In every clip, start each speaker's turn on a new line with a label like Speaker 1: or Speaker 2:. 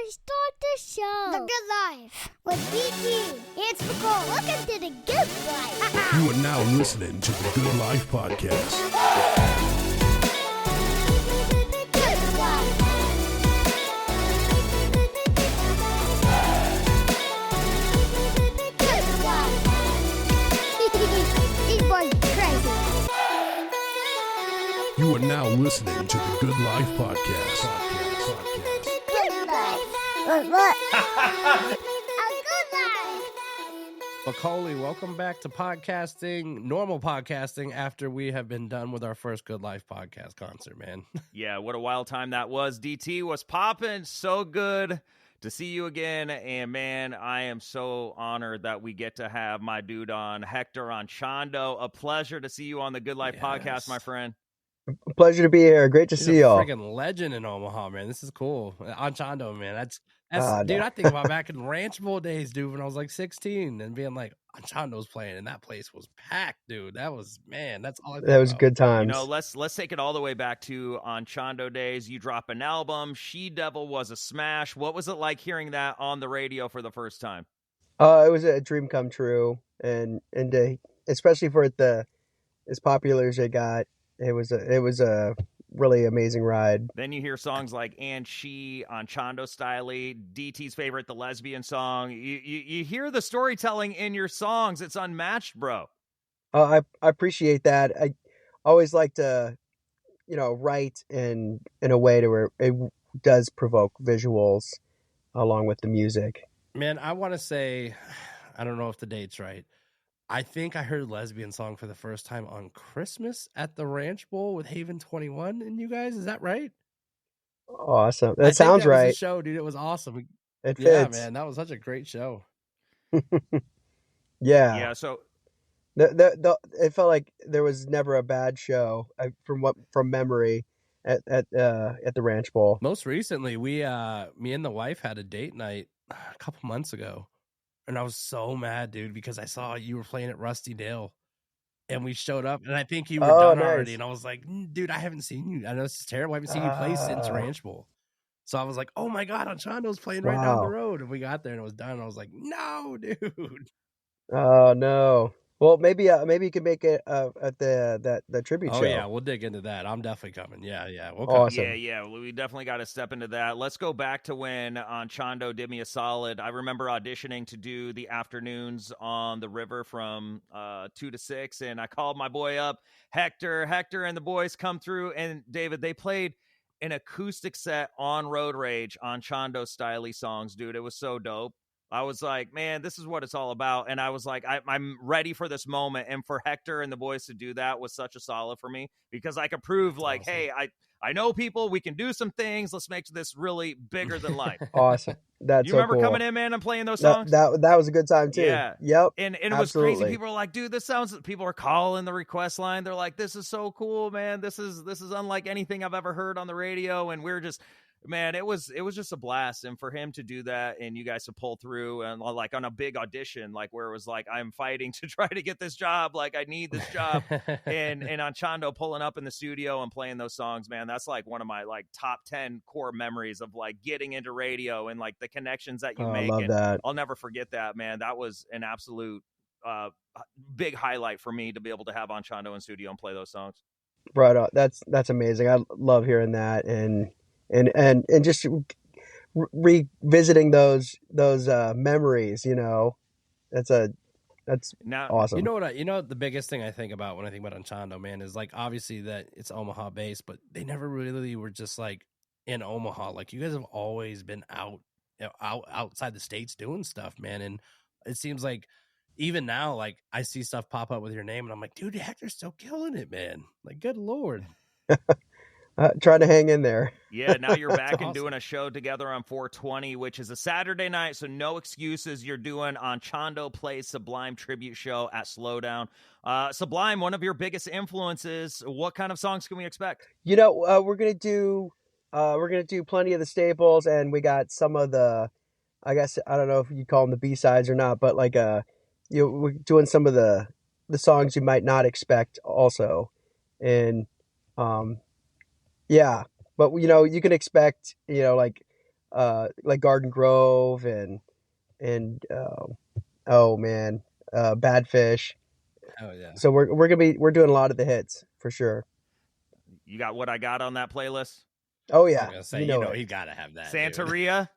Speaker 1: to start the show. The Good Life with DT and Spicoli. Welcome to the Good Life.
Speaker 2: You are now listening to the Good Life Podcast.
Speaker 1: Good Life. Good Life. These boys are crazy.
Speaker 2: You are now listening to the Good Life Podcast.
Speaker 1: Good Life. What? A Good Life.
Speaker 3: Spicoli, welcome back to podcasting, normal podcasting, after we have been done with our first Good Life podcast concert, man.
Speaker 4: Yeah, what a wild time that was. DT was popping. So good to see you again. And, man, I am so honored that we get to have my dude on, Hector Anchondo. A pleasure to see you on the Good Life podcast, my friend.
Speaker 5: Pleasure to be here. Great to
Speaker 3: He's
Speaker 5: see
Speaker 3: a
Speaker 5: y'all.
Speaker 3: Freaking legend in Omaha, man. This is cool. Anchondo, man. That's dude,
Speaker 5: No.
Speaker 3: I think about back in Ranch Bowl days, dude, when I was like 16 and being like, Anchondo's playing, and that place was packed, dude. That was, man, that's all I think
Speaker 5: That was
Speaker 3: about.
Speaker 5: good times.
Speaker 4: You know, let's take it all the way back to Anchondo days. You drop an album. She Devil was a smash. What was it like hearing that on the radio for the first time?
Speaker 5: It was a dream come true, and especially for as popular as it got, it was a really amazing ride.
Speaker 4: Then you hear songs like And She, Anchondo Style, DT's favorite, the lesbian song. You hear the storytelling in your songs. It's unmatched, bro.
Speaker 5: I appreciate that. I always like to, write in a way to where it does provoke visuals along with the music.
Speaker 3: Man, I want to say, I don't know if the date's right. I think I heard Lesbian Song for the first time on Christmas at the Ranch Bowl with Haven 21 and you guys. Is that right?
Speaker 5: Awesome.
Speaker 3: I
Speaker 5: That
Speaker 3: think
Speaker 5: sounds
Speaker 3: that was
Speaker 5: right.
Speaker 3: the show, dude. It was awesome.
Speaker 5: It
Speaker 3: Yeah,
Speaker 5: fits.
Speaker 3: man, that was such a great show.
Speaker 5: Yeah.
Speaker 4: So
Speaker 5: It felt like there was never a bad show from memory at the Ranch Bowl.
Speaker 3: Most recently, me and the wife had a date night a couple months ago. And I was so mad, dude, because I saw you were playing at Rusty Dale. And we showed up, and I think you were done already.
Speaker 5: Nice.
Speaker 3: And I was like, dude, I haven't seen you. I know this is terrible. I haven't seen you play since Ranch Bowl. So I was like, oh, my God, Anchondo's playing right down the
Speaker 5: Wow.
Speaker 3: road. And we got there, and it was done. And I was like, no, dude.
Speaker 5: Oh no. Well, maybe you can make it at the tribute
Speaker 3: Oh,
Speaker 5: show.
Speaker 3: yeah, we'll dig into that. I'm definitely coming. Yeah, we'll come.
Speaker 5: Awesome.
Speaker 4: Yeah, we definitely got to step into that. Let's go back to when Anchondo did me a solid. I remember auditioning to do the afternoons on the river from 2 to 6, and I called my boy up, Hector, and the boys come through, and David, they played an acoustic set on Road Rage, Anchondo style songs, dude. It was so dope. I was like, man, this is what it's all about. And I was like, I'm ready for this moment. And for Hector and the boys to do that was such a solid for me because I could prove like,
Speaker 3: awesome.
Speaker 4: hey, I know people, we can do some things. Let's make this really bigger than life.
Speaker 5: Awesome. That's
Speaker 4: You
Speaker 5: so
Speaker 4: remember
Speaker 5: cool.
Speaker 4: coming in, man, and playing those songs?
Speaker 5: That was a good time too.
Speaker 4: Yeah.
Speaker 5: Yep.
Speaker 4: And it was crazy.
Speaker 5: Absolutely.
Speaker 4: People were like, dude, people are calling the request line. They're like, this is so cool, man. This is unlike anything I've ever heard on the radio. And we're just, man, it was just a blast. And for him to do that and you guys to pull through and like on a big audition, like where it was like, I'm fighting to try to get this job. Like I need this job. and Anchondo pulling up in the studio and playing those songs, man, that's like one of my like top 10 core memories of like getting into radio and like the connections that you make.
Speaker 5: I love
Speaker 4: and
Speaker 5: that.
Speaker 4: I'll never forget that, man. That was an absolute big highlight for me to be able to have Anchondo in studio and play those songs.
Speaker 5: Right on. That's amazing. I love hearing that and just revisiting those memories. That's
Speaker 4: Now,
Speaker 5: awesome.
Speaker 3: You know what the biggest thing I think about when I think about Anchondo, man, is like obviously that it's Omaha based, but they never really were just like in Omaha. Like you guys have always been outside the states doing stuff, man. And it seems like even now, like I see stuff pop up with your name and I'm like, dude, Hector's still killing it, man. Like, good Lord.
Speaker 5: Trying to hang in there.
Speaker 4: Yeah, now you're back and
Speaker 3: awesome.
Speaker 4: doing a show together on 420, which is a Saturday night, so no excuses. You're doing Anchondo Plays Sublime Tribute Show at Slowdown. Sublime, one of your biggest influences. What kind of songs can we expect?
Speaker 5: We're gonna do plenty of the staples, and we got some of the, I guess I don't know if you call them the B-sides or not, but like we're doing some of the songs you might not expect also, and yeah, but you can expect like like Garden Grove and oh man, Bad Fish.
Speaker 3: Oh yeah.
Speaker 5: So we're doing a lot of the hits for sure.
Speaker 4: You got What I Got on that playlist?
Speaker 5: Oh
Speaker 3: I'm
Speaker 5: yeah,
Speaker 3: gonna say,
Speaker 5: you know
Speaker 3: he
Speaker 5: it.
Speaker 3: gotta have that. Dude.
Speaker 4: Santeria.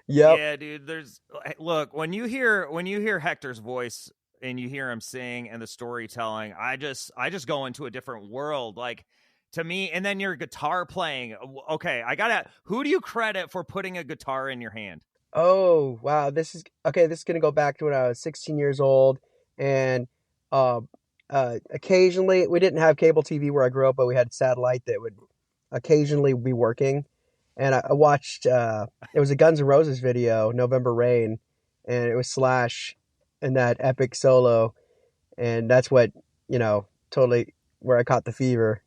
Speaker 5: Yep.
Speaker 4: Yeah, dude. Look, when you hear Hector's voice and you hear him sing and the storytelling, I just go into a different world. Like, to me, and then your guitar playing. Okay, who do you credit for putting a guitar in your hand?
Speaker 5: Oh wow, this is gonna go back to when I was 16 years old, and occasionally we didn't have cable TV where I grew up, but we had satellite that would occasionally be working. And I watched, it was a Guns N' Roses video, November Rain, and it was Slash in that epic solo. And that's what, totally where I caught the fever.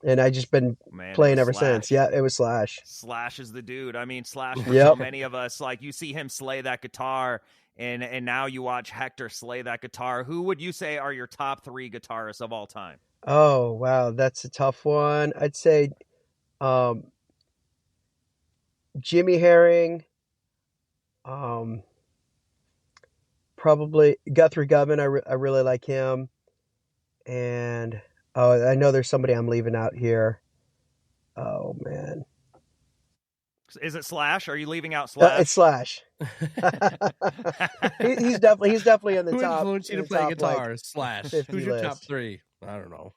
Speaker 5: And I just been playing ever since. Yeah, it was Slash.
Speaker 4: Slash is the dude. I mean, Slash for
Speaker 5: Yep.
Speaker 4: so many of us, like you see him slay that guitar, and now you watch Hector slay that guitar. Who would you say are your top 3 guitarists of all time?
Speaker 5: Oh, wow, that's a tough one. I'd say Jimmy Herring, probably Guthrie Govan. I really like him. And I know there's somebody I'm leaving out here. Oh man,
Speaker 4: Is it Slash? Are you leaving out Slash?
Speaker 5: it's Slash. he's definitely in the
Speaker 3: Who
Speaker 5: top.
Speaker 3: influenced you to play guitar? Slash.
Speaker 5: 50
Speaker 3: Who's your
Speaker 5: list.
Speaker 3: top 3? I don't know.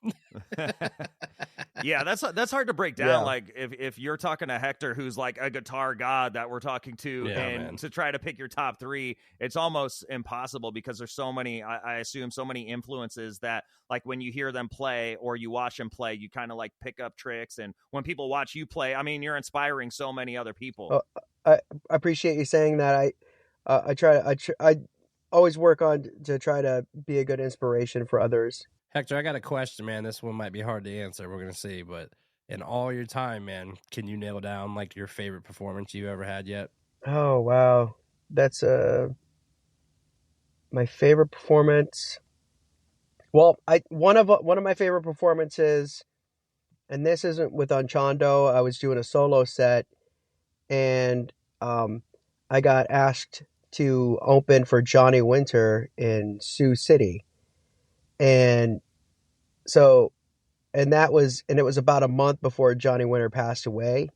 Speaker 4: Yeah, that's hard to break down.
Speaker 5: Yeah.
Speaker 4: Like if you're talking to Hector, who's like a guitar god that we're talking to,
Speaker 3: Yeah,
Speaker 4: and
Speaker 3: man.
Speaker 4: to try to pick your top 3, it's almost impossible because there's so many. I assume so many influences that, like, when you hear them play or you watch them play, you kind of like pick up tricks. And when people watch you play, I mean, you're inspiring so many other people.
Speaker 5: I appreciate you saying that. I always work on to try to be a good inspiration for others.
Speaker 3: Hector, I got a question, man. This one might be hard to answer. We're gonna see, but in all your time, man, can you nail down like your favorite performance you ever had yet?
Speaker 5: Oh wow, that's my favorite performance. Well, one of my favorite performances, and this isn't with Anchondo. I was doing a solo set, and I got asked to open for Johnny Winter in Sioux City, and it was about a month before Johnny Winter passed away.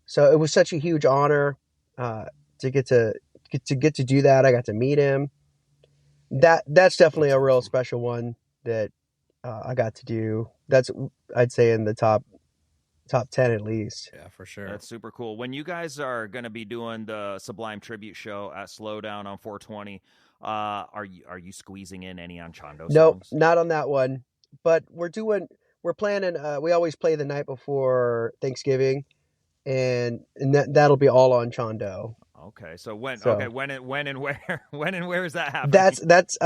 Speaker 5: So it was such a huge honor to get to do that. I got to meet him. That's definitely a real special one that I got to do. That's, I'd say, in the top 10 at least.
Speaker 3: Yeah, for sure.
Speaker 4: That's super cool. When you guys are going to be doing the Sublime Tribute Show at Slowdown on 420, are you squeezing in any Anchondo songs?
Speaker 5: Nope, not on that one. But we're planning. We always play the night before Thanksgiving, and that'll be all on Anchondo.
Speaker 4: Okay, so when and where is that happening?
Speaker 5: That's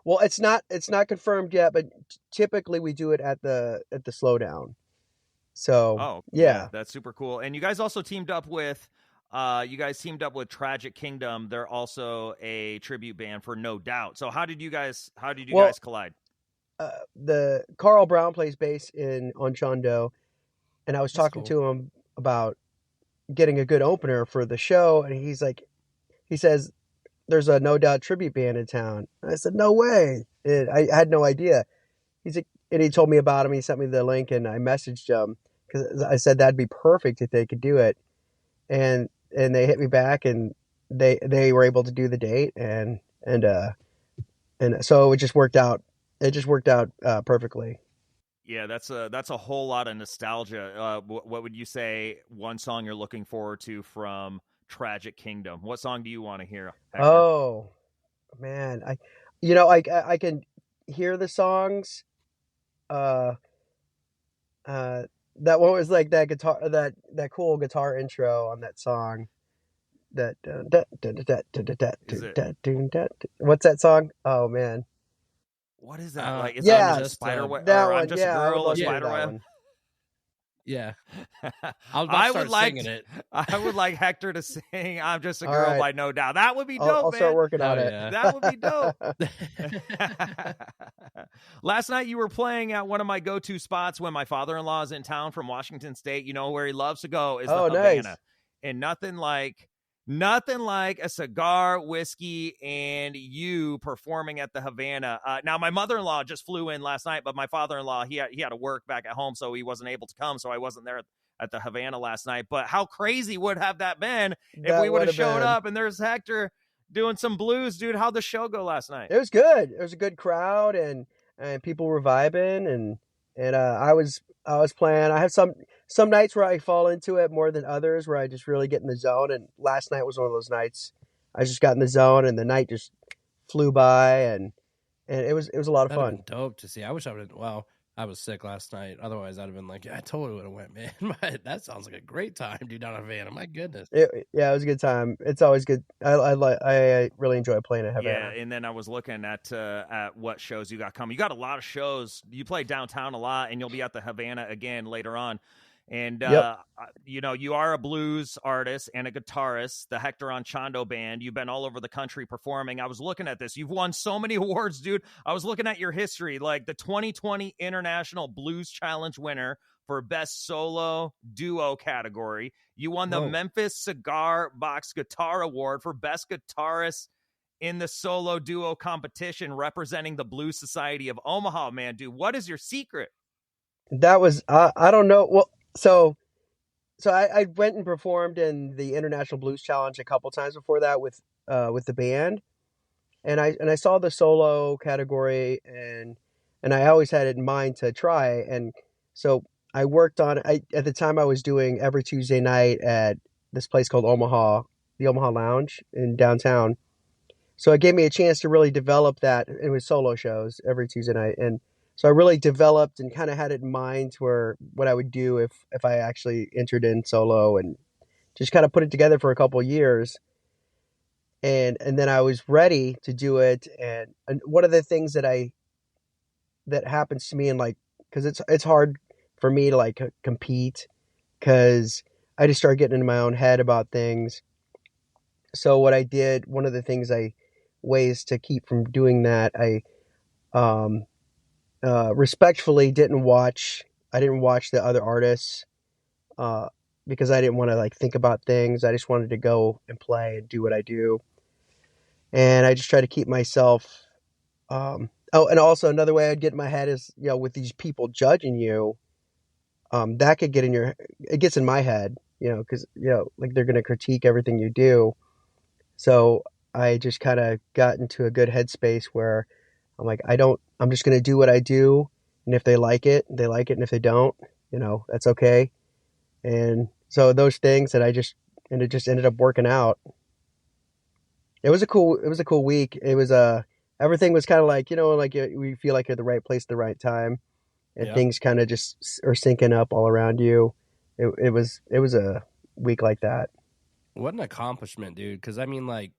Speaker 5: well, it's not confirmed yet, but typically we do it at the Slowdown. So yeah,
Speaker 4: that's super cool. And you guys also teamed up with Tragic Kingdom. They're also a tribute band for No Doubt. So how did you guys collide?
Speaker 5: The Carl Brown plays bass in Anchondo, and I was talking to him about getting a good opener for the show, and he says there's a No Doubt tribute band in town. And I said, no way. And I had no idea. He's like, and he told me about him. He sent me the link, and I messaged him because I said that'd be perfect if they could do it, and they hit me back, and they were able to do the date, and so it just worked out. It just worked out perfectly.
Speaker 4: Yeah, that's a whole lot of nostalgia. What would you say one song you're looking forward to from Tragic Kingdom? What song do you want to hear, Hector?
Speaker 5: Oh man, I can hear the songs. That one was like that guitar, that cool guitar intro on that song. What's that song? Oh man.
Speaker 4: What is that? Like,
Speaker 5: yeah,
Speaker 4: just spider web.
Speaker 5: That
Speaker 4: or
Speaker 5: one,
Speaker 4: I'm just
Speaker 5: yeah,
Speaker 4: a girl,
Speaker 5: I would
Speaker 4: a
Speaker 5: love to hear
Speaker 4: spider
Speaker 5: that
Speaker 4: web.
Speaker 5: one.
Speaker 3: Yeah. I was about to
Speaker 4: I
Speaker 3: start
Speaker 4: would like
Speaker 3: singing it.
Speaker 4: I would like Hector to sing "I'm Just a
Speaker 5: All
Speaker 4: Girl"
Speaker 5: right.
Speaker 4: by No Doubt. That would be
Speaker 5: I'll
Speaker 4: dope,
Speaker 5: start
Speaker 4: man.
Speaker 5: working on
Speaker 3: Oh,
Speaker 5: it.
Speaker 3: yeah.
Speaker 4: That would be dope. Last night you were playing at one of my go-to spots when my father-in-law is in town from Washington State. You know where he loves to go is the
Speaker 5: Oh,
Speaker 4: Havana.
Speaker 5: nice.
Speaker 4: And nothing like a cigar, whiskey, and you performing at the Havana. Now, my mother-in-law just flew in last night, but my father-in-law, he had to work back at home, so he wasn't able to come, so I wasn't there at the Havana last night. But how crazy would have that been if
Speaker 5: That
Speaker 4: we would have
Speaker 5: would've
Speaker 4: showed
Speaker 5: been-
Speaker 4: up and there's Hector doing some blues, dude? How'd the show go last night?
Speaker 5: It was good. It was a good crowd, and people were vibing, and I was playing. I have some nights where I fall into it more than others, where I just really get in the zone. And last night was one of those nights. I just got in the zone, and the night just flew by, and it was a lot of
Speaker 3: That'd have
Speaker 5: fun.
Speaker 3: been dope to see. I wish I would have. Well, I was sick last night. Otherwise, I'd have been like, yeah, I totally would have went, man. But that sounds like a great time, dude, down in Havana. My goodness.
Speaker 5: Yeah, it was a good time. It's always good. I really enjoy playing at Havana.
Speaker 4: Yeah, and then I was looking at what shows you got coming. You got a lot of shows. You play downtown a lot, and you'll be at the Havana again later on. And,
Speaker 5: Yep.
Speaker 4: you are a blues artist and a guitarist, the Hector Anchondo band. You've been all over the country performing. I was looking at this. You've won so many awards, dude. I was looking at your history, like the 2020 International Blues Challenge winner for Best Solo Duo category. You won the
Speaker 5: Whoa.
Speaker 4: Memphis Cigar Box Guitar Award for Best Guitarist in the Solo Duo competition representing the Blues Society of Omaha, man, dude. What is your secret?
Speaker 5: That was I don't know. Well, so I went and performed in the International Blues Challenge a couple times before that with the band, and I saw the solo category, and I always had it in mind to try, and so I worked on. At the time I was doing every Tuesday night at this place called Omaha, the Omaha Lounge in downtown. So it gave me a chance to really develop that. It was solo shows every Tuesday night, and so I really developed and kind of had it in mind where what I would do if I actually entered in solo, and just kind of put it together for a couple of years. And then I was ready to do it. And one of the things that happens to me, and like, cause it's hard for me to like compete, cause I just start getting in my own head about things. So what I did, one of the ways to keep from doing that, I, respectfully didn't watch the other artists, because I didn't want to like think about things. I just wanted to go and play and do what I do. And I just try to keep myself, and also another way I'd get in my head is, with these people judging you, that could it gets in my head, cause like they're going to critique everything you do. So I just kind of got into a good headspace where I'm like, I'm just going to do what I do. And if they like it, they like it. And if they don't, that's okay. And so those things and it just ended up working out. It was a cool week. It was, everything was kind of like, like we feel like you're at the right place at the right time, and
Speaker 3: Yeah.
Speaker 5: things kind of just are syncing up all around you. It was a week like that.
Speaker 3: What an accomplishment, dude. Because, I mean, like,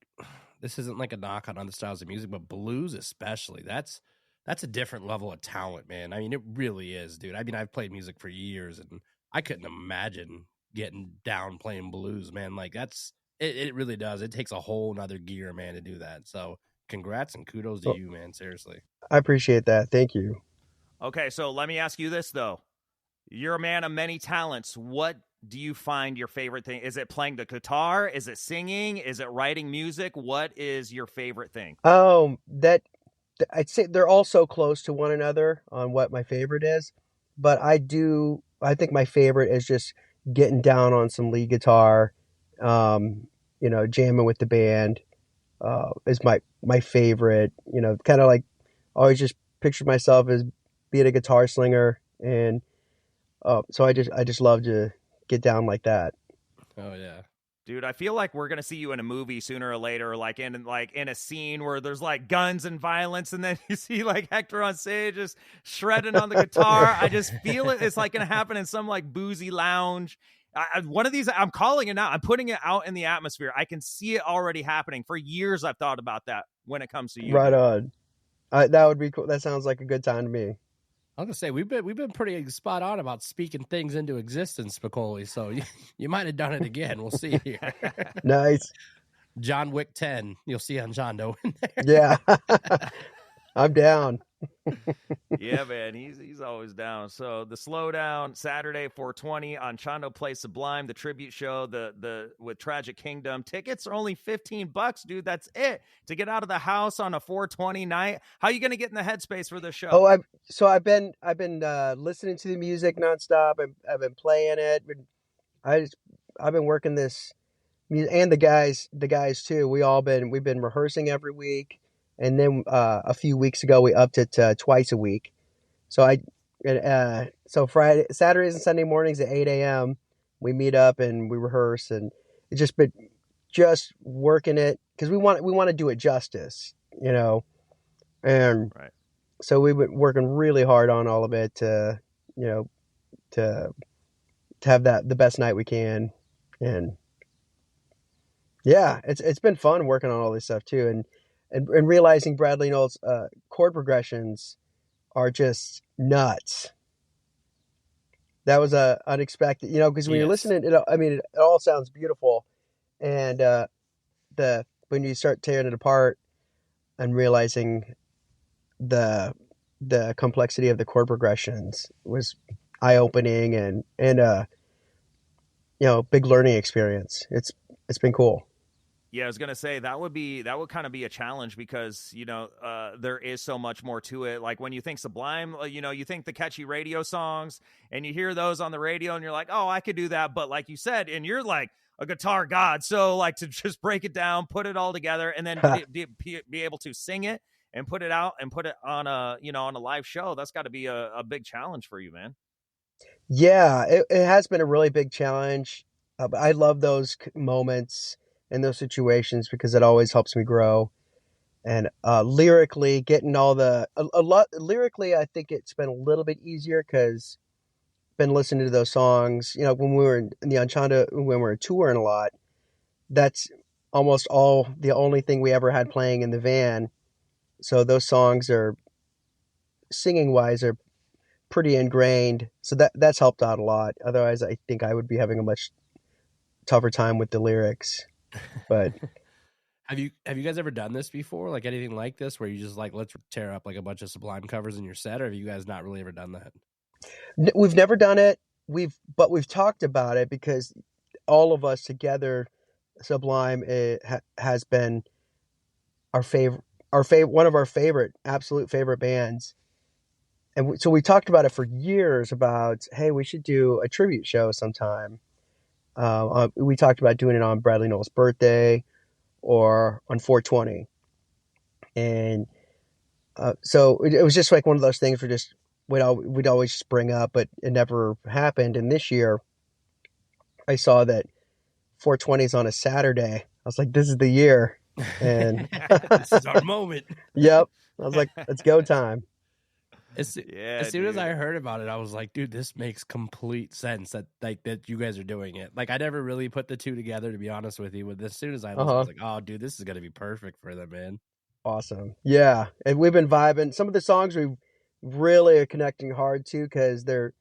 Speaker 3: this isn't like a knock on other styles of music, but blues especially, that's a different level of talent, man. I mean, it really is, dude. I mean, I've played music for years, and I couldn't imagine getting down playing blues, man. Like, it really does. It takes a whole nother gear, man, to do that. So congrats and kudos to you, man. Seriously.
Speaker 5: I appreciate that. Thank you.
Speaker 4: Okay, so let me ask you this, though. You're a man of many talents. What do you find your favorite thing? Is it playing the guitar? Is it singing? Is it writing music? What is your favorite thing?
Speaker 5: I'd say they're all so close to one another on what my favorite is, but I think my favorite is just getting down on some lead guitar, jamming with the band, is my favorite, kind of like always just pictured myself as being a guitar slinger. And, so I just love to get down like that.
Speaker 3: Oh, yeah.
Speaker 4: Dude, I feel like we're gonna see you in a movie sooner or later, like in a scene where there's like guns and violence, and then you see like Hector on stage just shredding on the guitar. I just feel it. It's like gonna happen in some like boozy lounge. One of these, I'm calling it now. I'm putting it out in the atmosphere. I can see it already happening. For years, I've thought about that when it comes to you.
Speaker 5: Right on. That would be cool. That sounds like a good time to me.
Speaker 3: I was gonna say we've been pretty spot on about speaking things into existence, Spicoli. So you might have done it again. We'll see here.
Speaker 5: Nice.
Speaker 3: John Wick 10. You'll see Anchondo in there.
Speaker 5: Yeah. I'm down.
Speaker 4: Yeah, man, he's always down. So the Slowdown Saturday 420 on Anchondo plays Sublime, the tribute show, the with Tragic Kingdom. Tickets are only $15, dude. That's it to get out of the house on a 420 night. How are you gonna get in the headspace for this show?
Speaker 5: Oh, I've been listening to the music nonstop. I've been playing it. I've been working this music, and the guys too. We've been rehearsing every week. And then a few weeks ago, we upped it to twice a week. So Saturdays and Sunday mornings at 8 a.m. we meet up and we rehearse, and it's just been working it because we want to do it justice, and
Speaker 4: Right.
Speaker 5: So we've been working really hard on all of it to have the best night we can, and yeah, it's been fun working on all this stuff too, and realizing Bradley Knowles' chord progressions are just nuts. That was unexpected, because when you're listening, it all sounds beautiful, and when you start tearing it apart and realizing the complexity of the chord progressions was eye-opening and big learning experience. It's been cool.
Speaker 4: Yeah, I was gonna say that would kind of be a challenge because there is so much more to it. Like when you think Sublime, you think the catchy radio songs, and you hear those on the radio, and you're like, oh, I could do that. But like you said, and you're like a guitar god, so like to just break it down, put it all together, and then be able to sing it and put it out and put it on a live show. That's got to be a big challenge for you, man.
Speaker 5: Yeah, it has been a really big challenge. But I love those moments in those situations because it always helps me grow. And lyrically, getting lyrically, I think it's been a little bit easier because I've been listening to those songs. When we were in the Anchondo, when we were touring a lot, that's almost the only thing we ever had playing in the van. So those songs are, singing wise, are pretty ingrained. So that's helped out a lot. Otherwise, I think I would be having a much tougher time with the lyrics. But
Speaker 3: have you guys ever done this before? Like anything like this, where you just like, let's tear up like a bunch of Sublime covers in your set, or have you guys not really ever done that?
Speaker 5: We've never done it. But we've talked about it because all of us together, Sublime has been our favorite, one of our absolute favorite bands. And so we talked about it for years about, hey, we should do a tribute show sometime. We talked about doing it on Bradley Knowles' birthday or on 420. And so it was just like one of those things we'd always just bring up, but it never happened. And this year I saw that 420 is on a Saturday. I was like, this is the year. And
Speaker 3: this is our moment.
Speaker 5: Yep. I was like, it's go time.
Speaker 3: As soon as I heard about it, I was like, dude, this makes complete sense that you guys are doing it. Like, I never really put the two together, to be honest with you. But as soon as I listened, I was like, oh, dude, this is going to be perfect for them, man.
Speaker 5: Awesome. Yeah. And we've been vibing. Some of the songs we really are connecting hard to because they're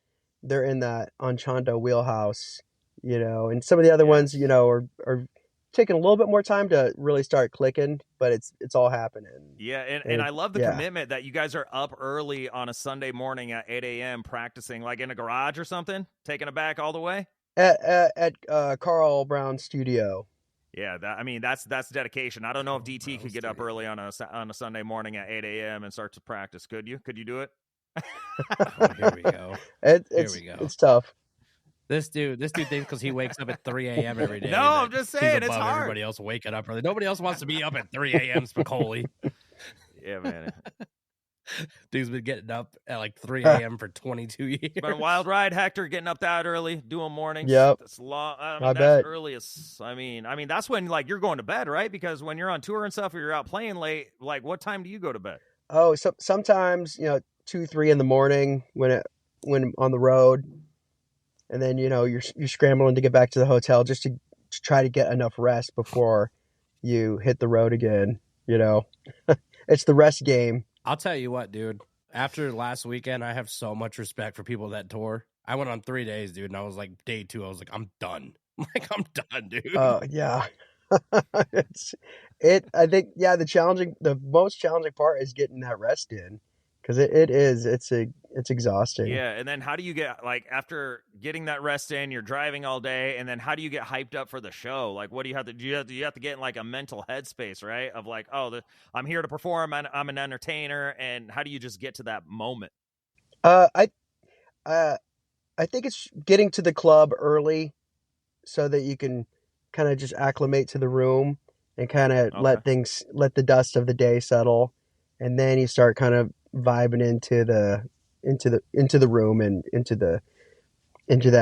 Speaker 5: in that Anchondo wheelhouse, and some of the other ones, are taking a little bit more time to really start clicking, but it's all happening.
Speaker 4: Yeah, and I love the commitment that you guys are up early on a Sunday morning at 8 a.m. practicing, like in a garage or something, taking it back all the way?
Speaker 5: At Carl Brown's studio.
Speaker 4: Yeah, that's dedication. I don't know if DT could get up early on a Sunday morning at 8 a.m. and start to practice. Could you? Could you do it?
Speaker 3: Here we go.
Speaker 5: It's tough.
Speaker 3: This dude thinks because he wakes up at 3 a.m. every day.
Speaker 4: No, I'm just saying, it's hard.
Speaker 3: Everybody else waking up early. Nobody else wants to be up at 3 a.m. Spicoli.
Speaker 4: Yeah, man.
Speaker 3: Dude's been getting up at like 3 a.m. for 22 years.
Speaker 4: It's been a wild ride, Hector, getting up that early, doing mornings.
Speaker 5: Yep.
Speaker 4: That's long.
Speaker 5: I
Speaker 4: that's
Speaker 5: bet.
Speaker 4: earliest. I mean, that's when like you're going to bed, right? Because when you're on tour and stuff, or you're out playing late, like what time do you go to bed?
Speaker 5: Oh, so sometimes 2, 3 in the morning when on the road. And then, you're scrambling to get back to the hotel just to try to get enough rest before you hit the road again. It's the rest game.
Speaker 3: I'll tell you what, dude. After last weekend, I have so much respect for people that tour. I went on 3 days, dude, and I was like, day 2, I was like, I'm done. Like, I'm done, dude.
Speaker 5: Oh yeah. I think the most challenging part is getting that rest in, because it's exhausting.
Speaker 4: Yeah, and then how do you get, like, after getting that rest in, you're driving all day, and then how do you get hyped up for the show? Like, what do you have to do? You have to get in like a mental headspace, right? Of like, oh, I'm here to perform, and I'm an entertainer, and how do you just get to that moment?
Speaker 5: I think it's getting to the club early so that you can kind of just acclimate to the room and kind of let the dust of the day settle, and then you start kind of vibing into the room and into that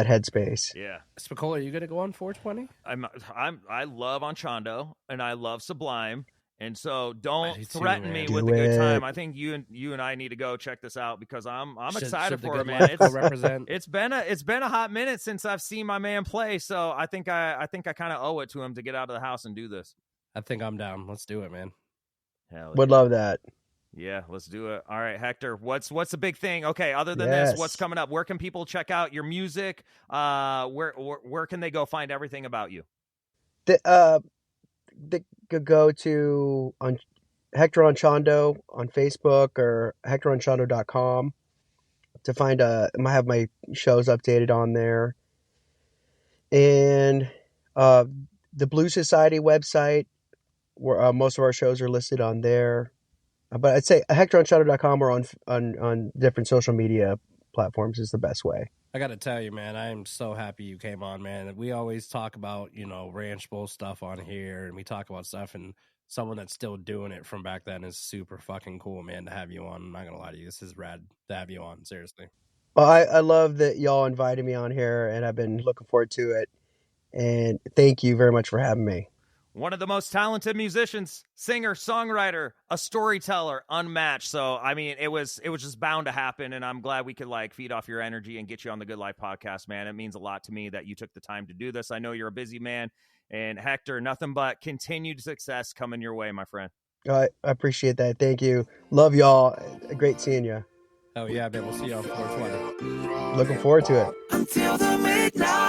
Speaker 5: headspace.
Speaker 4: Yeah.
Speaker 3: Spicoli, are you gonna go on 420?
Speaker 4: I love Anchondo and I love Sublime. And so don't threaten me
Speaker 5: Do
Speaker 4: with a good time.
Speaker 5: it.
Speaker 4: I think you and I need to go check this out, because I'm excited
Speaker 3: Should the
Speaker 4: for it,
Speaker 3: Good
Speaker 4: man.
Speaker 3: Life go represent?
Speaker 4: It's been a hot minute since I've seen my man play, so I think I kind of owe it to him to get out of the house and do this.
Speaker 3: I think I'm down. Let's do it, man.
Speaker 4: Hell
Speaker 5: Would
Speaker 4: yeah.
Speaker 5: Love that.
Speaker 4: Yeah, let's do it. All right, Hector, what's the big thing? Okay, other than
Speaker 5: Yes.
Speaker 4: this, what's coming up? Where can people check out your music? Where can they go find everything about you?
Speaker 5: They could go to Hector Anchondo on Facebook or hectoranchondo.com to find I have my shows updated on there. And the Blue Society website, where most of our shows are listed on there. But I'd say hectoranchondo.com or on different social media platforms is the best way.
Speaker 3: I got to tell you, man, I am so happy you came on, man. We always talk about, Ranch Bowl stuff on here, and we talk about stuff, and someone that's still doing it from back then is super fucking cool, man, to have you on. I'm not going to lie to you. This is rad to have you on, seriously.
Speaker 5: Well, I love that y'all invited me on here, and I've been looking forward to it. And thank you very much for having me.
Speaker 4: One of the most talented musicians, singer, songwriter, a storyteller, unmatched. So, I mean, it was just bound to happen, and I'm glad we could feed off your energy and get you on the Good Life podcast, man. It means a lot to me that you took the time to do this. I know you're a busy man, and Hector, nothing but continued success coming your way, my friend.
Speaker 5: I appreciate that. Thank you. Love y'all. Great seeing you.
Speaker 3: Oh yeah, man. We'll see you on 420.
Speaker 5: Looking forward to it.
Speaker 6: Until the midnight.